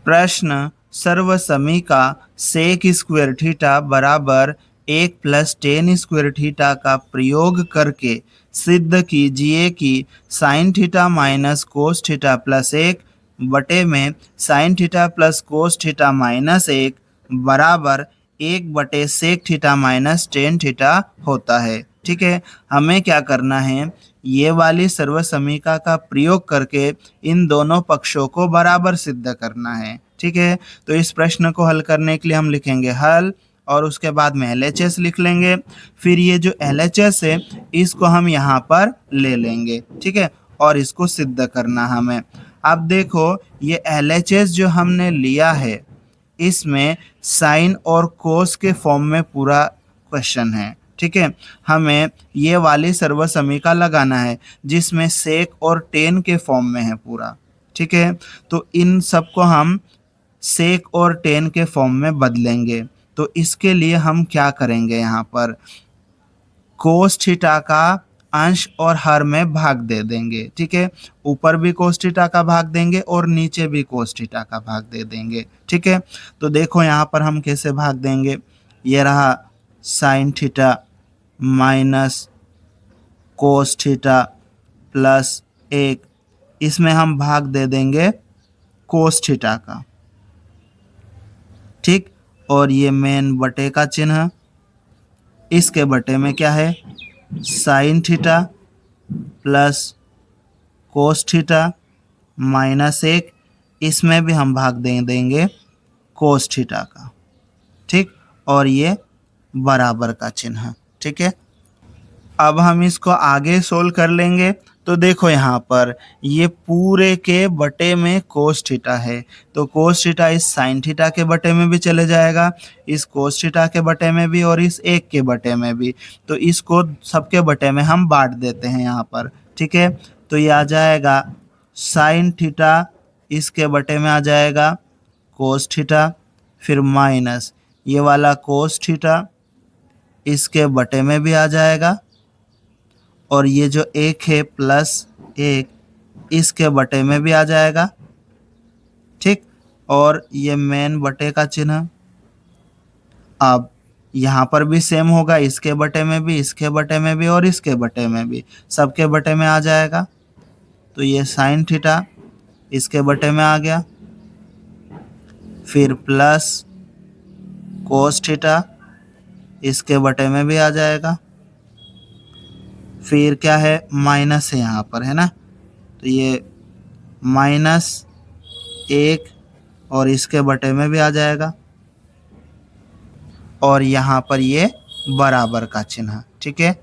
प्रश्न सर्वसमीका सेक square theta बराबर 1 plus ten square theta का प्रयोग करके सिद्ध कीजिए कि sine theta minus cos theta plus 1 बटे में sine theta plus cos theta minus 1 बराबर 1 बटे sec theta minus tan theta होता है। ठीक है, हमें क्या करना है, ये वाली सर्वसमीका का प्रयोग करके इन दोनों पक्षों को बराबर सिद्ध करना है। ठीक है, तो इस प्रश्न को हल करने के लिए हम लिखेंगे हल और उसके बाद में LHS लिख लेंगे। फिर ये जो LHS है इसको हम यहाँ पर ले लेंगे। ठीक है, और इसको सिद्ध करना हमें। अब देखो ये LHS जो हमने लिया है इसमें साइन और कोस के फॉर्म में पूरा क्वेश्चन है। ठीक है, हमें ये वाली सर्वसमीका लगाना है जिसमें सेक और टेन के फॉर्म में है पूरा। ठीक है, तो इन सबको हम सेक और टेन के फॉर्म में बदलेंगे। तो इसके लिए हम क्या करेंगे, यहाँ पर कोस थीटा का अंश और हर में भाग दे देंगे। ठीक है, ऊपर भी कोस थीटा का भाग देंगे और नीचे भी कोस थीटा का भाग दे देंगे। ठीक है, तो देखो यहाँ पर हम कैसे भाग देंगे। ये रहा sign theta minus cos theta plus 1, इसमें हम भाग दे देंगे कोस थीटा का। ठीक, और ये मेन बटे का चिन्ह, इसके बटे में क्या है, sign theta plus cos theta minus 1, इसमें भी हम भाग दे देंगे कोस थीटा का। ठीक, और ये बराबर का चिन्ह। ठीक है, अब हम इसको आगे सोल्व कर लेंगे। तो देखो यहाँ पर ये पूरे के बटे में कोस थीटा है, तो कोस थीटा इस साइन थीटा के बटे में भी चले जाएगा, इस कोस थीटा के बटे में भी और इस एक के बटे में भी। तो इसको सबके बटे में हम बांट देते हैं यहाँ पर। ठीक है, तो ये आ जाएगा साइन थीटा, इसके बटे में आ जाएगा कोस थीटा, फिर माइनस ये वाला कोस थीटा इसके बटे में भी आ जाएगा, और ये जो एक है प्लस 1 इसके बटे में भी आ जाएगा। ठीक, और ये मेन बटे का चिन्ह अब यहाँ पर भी सेम होगा, इसके बटे में भी, इसके बटे में भी और इसके बटे में भी, सबके बटे में आ जाएगा। तो ये साइन थीटा इसके बटे में आ गया, फिर प्लस कोस थीटा इसके बटे में भी आ जाएगा, फिर क्या है, माइनस है यहाँ पर, है ना, तो ये माइनस 1 और इसके बटे में भी आ जाएगा, और यहाँ पर ये बराबर का चिन्ह। ठीक है,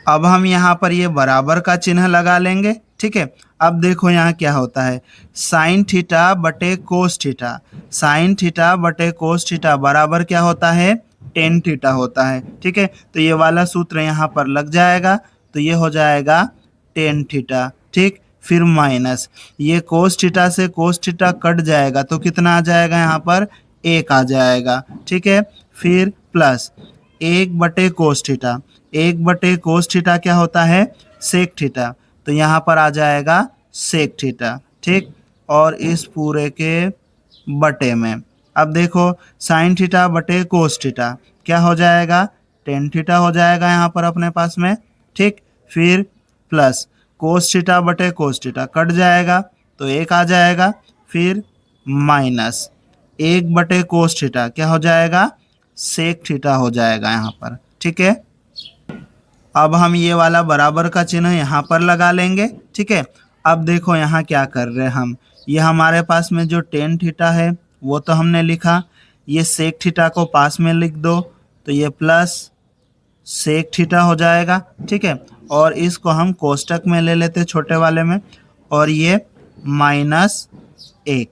अब हम यहाँ पर ये बराबर का चिन्ह लगा लेंगे। ठीक है, अब देखो यहाँ क्या होता है, साइन थीटा बटे कोस थीटा, साइन थीटा बटे कोस थीटा बराबर क्या होता है, टेन थीटा होता है। ठीक है, तो ये वाला सूत्र यहाँ पर लग जाएगा, तो ये हो जाएगा टेन थीटा। ठीक, फिर माइनस ये कोस थीटा से कोस थीटा कट जाएगा तो कितना आ जाएगा, यहाँ पर 1 आ जाएगा। ठीक है, फिर प्लस 1 बटे कोस थीटा, 1 बटे कोस थीटा क्या होता है, सेक थीटा, तो यहाँ पर आ जाएगा सेक थीटा। ठीक, और इस पूरे के बटे में अब देखो साइन थीटा बटे कोस थीटा क्या हो जाएगा, टेन थीटा हो जाएगा यहाँ पर अपने पास में। ठीक, फिर प्लस कोस थीटा बटे कोस थीटा कट जाएगा तो 1 आ जाएगा, फिर माइनस 1 बटे कोस थीटा क्या हो जाएगा, सेक थीटा हो जाएगा यहाँ पर। ठीक है, अब हम ये वाला बराबर का चिन्ह यहाँ पर लगा लेंगे। ठीक है, अब देखो यहाँ क्या कर रहे हैं हम, ये हमारे पास में जो टेन थीटा है वो तो हमने लिखा, ये सेक थीटा को पास में लिख दो तो ये प्लस सेक थीटा हो जाएगा। ठीक है, और इसको हम कोष्टक में ले लेते छोटे वाले में, और ये माइनस 1।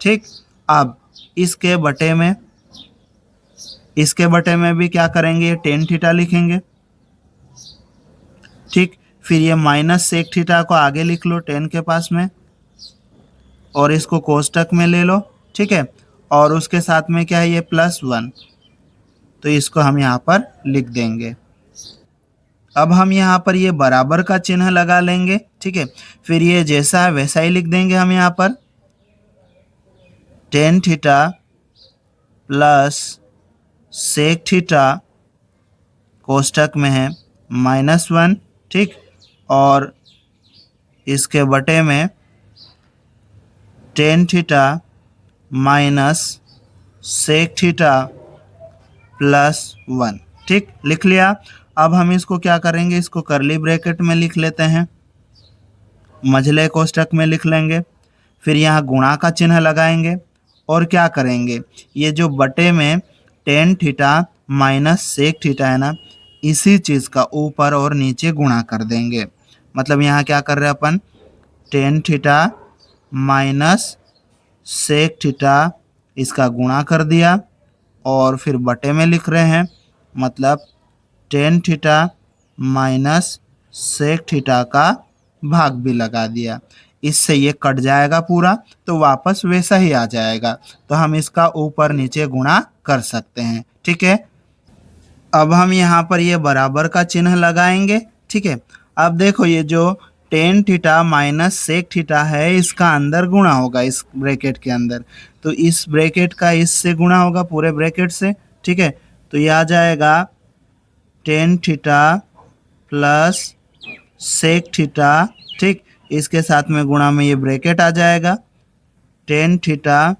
ठीक, अब इसके बटे में, इसके बटे में भी क्या करेंगे, ये टेन थीटा लिखेंगे। ठीक, फिर ये माइनस सेक थीटा को आगे लिख लो टेन के पास में, और इसको कोष्टक में ले लो। ठीक है, और उसके साथ में क्या है, ये +1, तो इसको हम यहाँ पर लिख देंगे। अब हम यहाँ पर ये बराबर का चिन्ह लगा लेंगे। ठीक है, फिर ये जैसा है वैसा ही लिख देंगे हम यहाँ पर। Tan theta plus sec theta कोष्टक में है -1, ठीक, और इसके बटे में tan theta minus sec theta +1, ठीक, लिख लिया। अब हम इसको क्या करेंगे, इसको कर्ली ब्रैकेट में लिख लेते हैं, मझले कोष्टक में लिख लेंगे, फिर यहाँ गुणा का चिन्ह लगाएंगे और क्या करेंगे, ये जो बटे में tan theta minus sec theta है ना, इसी चीज़ का ऊपर और नीचे गुणा कर देंगे। मतलब यहाँ क्या कर रहे हैं अपन, tan theta minus sec theta इसका गुणा कर दिया और फिर बटे में लिख रहे हैं, मतलब tan theta minus sec theta का भाग भी लगा दिया। इससे ये कट जाएगा पूरा, तो वापस वैसा ही आ जाएगा। तो हम इसका ऊपर नीचे गुणा कर सकते हैं, ठीक है। अब हम यहाँ पर ये बराबर का चिन्ह लगाएंगे, ठीक है। अब देखो ये जो tan theta minus sec theta है, इसका अंदर गुणा होगा इस ब्रैकेट के अंदर, तो इस ब्रैकेट का इससे गुणा होगा पूरे ब्रैकेट से, ठीक है। तो ये आ जाएगा tan theta plus sec theta, ठीक, इसके साथ में गुणा में ये ब्रैकेट आ जाएगा, tan theta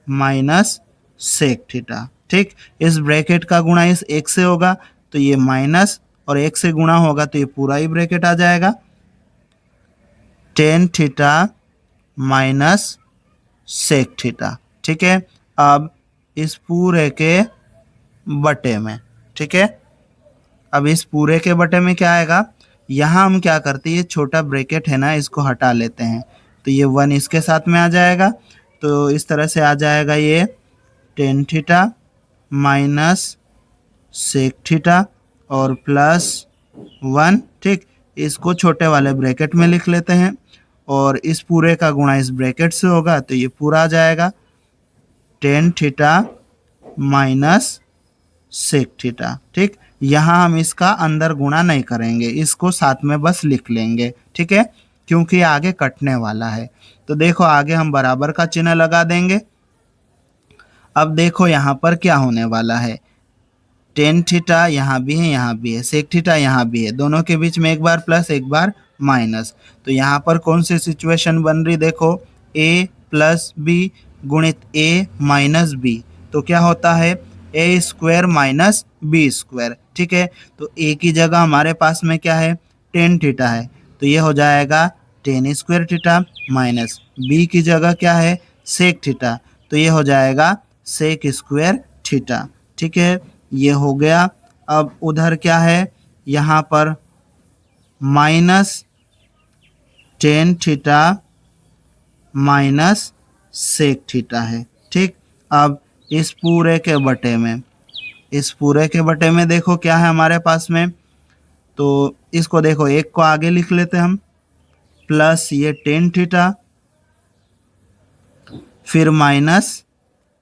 minus sec theta, ठीक। इस ब्रैकेट का गुणा इस एक से होगा तो ये माइनस, और एक से गुणा होगा तो ये पूरा ही ब्रैकेट आ जाएगा, tan theta minus sec theta, ठीक है। अब इस पूरे के बटे में, ठीक है, अब इस पूरे के बटे में क्या आएगा, यहाँ हम क्या करते हैं, ये छोटा ब्रैकेट है ना, इसको हटा लेते हैं, तो ये 1 इसके साथ में आ जाएगा, तो इस तरह से आ जाएगा ये tan theta minus sec theta और +1, ठीक, इसको छोटे वाले ब्रैकेट में लिख लेते हैं और इस पूरे का गुणा इस ब्रैकेट से होगा तो ये पूरा आ जाएगा, tan theta minus sec theta, ठीक। यहाँ हम इसका अंदर गुणा नहीं करेंगे, इसको साथ में बस लिख लेंगे, ठीक है, क्योंकि आगे कटने वाला है। तो देखो आगे हम बराबर का चिन्ह लगा देंगे। अब देखो यहाँ पर क्या होने वाला है, टेन थीटा यहाँ भी है, यहाँ भी है, सेक थीटा यहाँ भी है, दोनों के बीच में एक बार प्लस एक बार माइनस, तो यहाँ पर कौन सी सिचुएशन बन रही, देखो a प्लस बी गुणित a माइनस बी, तो क्या होता है a square minus B square, ठीक है। तो a की जगह हमारे पास में क्या है, टेन थीटा है, तो ये हो जाएगा tan square theta minus b की जगह क्या है, सेक थीटा, तो ये हो जाएगा सेक स्क्वायर थीटा, ठीक है, ये हो गया। अब उधर क्या है, यहाँ पर minus tan theta minus sec theta है, ठीक। अब इस पूरे के बटे में, इस पूरे के बटे में देखो क्या है हमारे पास में, तो इसको देखो एक को आगे लिख लेते हैं हम, प्लस ये टेन थीटा फिर माइनस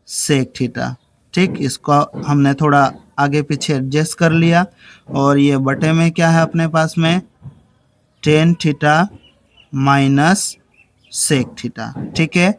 सेक थीटा, ठीक, इसको हमने थोड़ा आगे पीछे एडजस्ट कर लिया और ये बटे में क्या है अपने पास में, tan theta minus sec theta, ठीक है।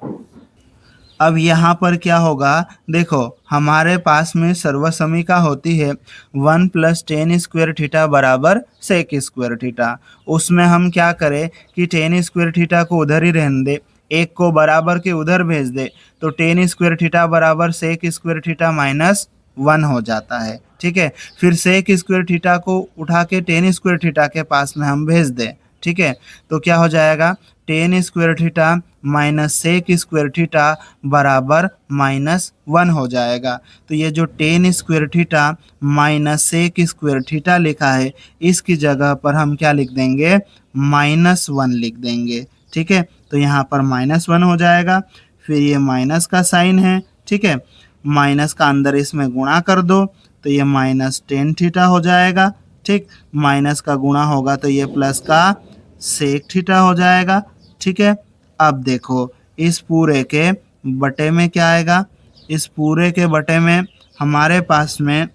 अब यहाँ पर क्या होगा, देखो हमारे पास में सर्वसमीका होती है 1 + टेन स्क्वायर थीटा बराबर सेक स्क्वायर थीटा, उसमें हम क्या करें कि टेन स्क्वायर थीटा को उधर ही रहने दे, एक को बराबर के उधर भेज दे, तो टेन स्क्वायर थीटा बराबर सेक स्क्वायर थीटा -1 हो जाता है, ठीक है। फिर सेक स्क्वायर थीटा को उठा के टेन स्क्वायर थीटा के पास में हम भेज दें, ठीक है, तो क्या हो जाएगा, tan square theta minus sec square theta बराबर -1 हो जाएगा। तो ये जो tan square theta minus sec square theta लिखा है, इसकी जगह पर हम क्या लिख देंगे, -1 लिख देंगे, ठीक है। तो यहाँ पर -1 हो जाएगा, फिर ये माइनस का साइन है, ठीक है, माइनस का अंदर इसमें गुणा कर दो तो ये माइनस टेन थीटा हो जाएगा, ठीक, माइनस का गुणा होगा तो ये प्लस का सेक थीटा हो जाएगा, ठीक है। अब देखो इस पूरे के बटे में क्या आएगा, इस पूरे के बटे में हमारे पास में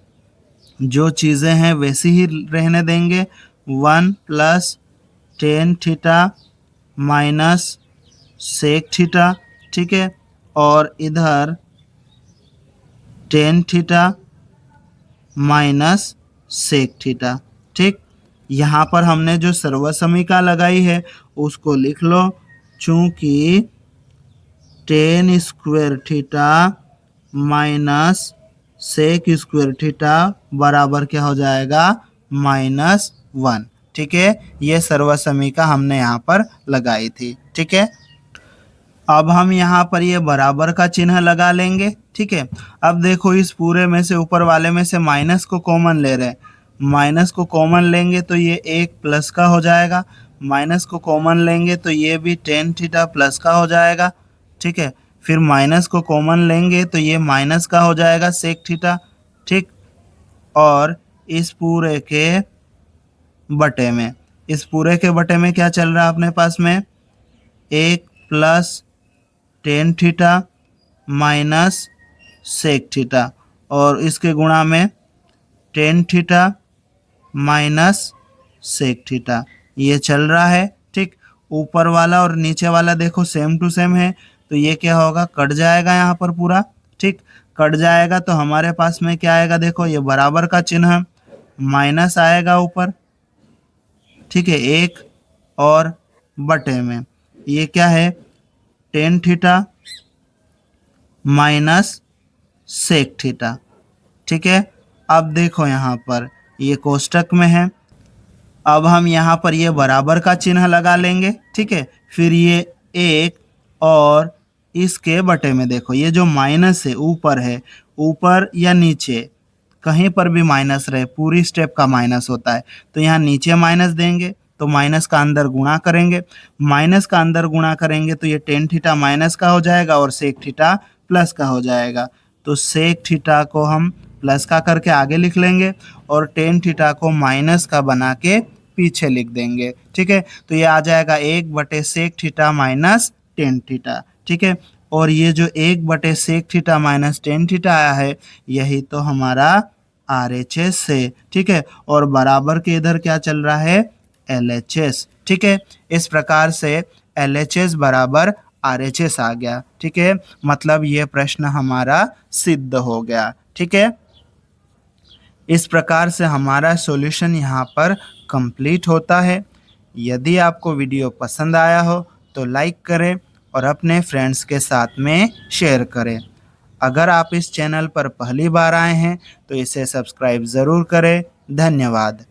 जो चीज़ें हैं वैसी ही रहने देंगे, 1 + tan theta minus sec theta, ठीक है, और इधर tan theta minus sec theta. ठीक, यहाँ पर हमने जो सर्वसमीका लगाई है उसको लिख लो, चूंकि tan square theta minus sec square theta बराबर क्या हो जाएगा, -1। ठीक है, ये सर्वसमीका हमने यहाँ पर लगाई थी। ठीक है, अब हम यहाँ पर ये बराबर का चिन्ह लगा लेंगे। ठीक है, अब देखो इस पूरे में से ऊपर वाले में से माइनस को कॉमन ले रहे हैं, माइनस को कॉमन लेंगे तो ये एक प्लस का हो जाएगा, माइनस को कॉमन लेंगे तो ये भी टेन थीटा प्लस का हो जाएगा। ठीक है, फिर माइनस को कॉमन लेंगे तो ये माइनस का हो जाएगा सेक थीटा। ठीक, और इस पूरे के बटे में, इस पूरे के बटे में क्या चल रहा है अपने पास में, एक plus tan theta minus sec theta, और इसके गुणा में tan theta minus sec theta, ये चल रहा है। ठीक, ऊपर वाला और नीचे वाला देखो सेम टू सेम है, तो ये क्या होगा, कट जाएगा यहाँ पर पूरा। ठीक, कट जाएगा तो हमारे पास में क्या आएगा, देखो ये बराबर का चिन्ह, माइनस आएगा ऊपर। ठीक है, एक और बटे में ये क्या है, tan theta minus sec theta. ठीक है, अब देखो यहाँ पर ये कोष्टक में है, अब हम यहाँ पर ये बराबर का चिन्ह लगा लेंगे। ठीक है, फिर ये एक और इसके बटे में देखो ये जो माइनस है ऊपर है, ऊपर या नीचे कहीं पर भी माइनस रहे, पूरी स्टेप का माइनस होता है, तो यहाँ नीचे माइनस देंगे तो माइनस का अंदर गुणा करेंगे, माइनस का अंदर गुणा करेंगे तो ये टेन थीटा माइनस का हो जाएगा और सेक थीटा प्लस का हो जाएगा। तो सेक थीटा को हम प्लस का करके आगे लिख लेंगे और टेन थीटा को माइनस का बना के पीछे लिख देंगे। ठीक है, तो ये आ जाएगा एक बटे sec theta minus tan theta. ठीक है, और ये जो एक बटे sec theta minus tan theta आया है यही तो हमारा RHS है। ठीक है, और बराबर के इधर क्या चल रहा है, LHS। ठीक है, इस प्रकार से LHS बराबर RHS आ गया। ठीक है, मतलब ये प्रश्न हमारा सिद्ध हो गया। ठीक है, इस प्रकार से हमारा सॉल्यूशन यहाँ पर कंप्लीट होता है। यदि आपको वीडियो पसंद आया हो तो लाइक करें और अपने फ्रेंड्स के साथ में शेयर करें। अगर आप इस चैनल पर पहली बार आए हैं तो इसे सब्सक्राइब ज़रूर करें। धन्यवाद।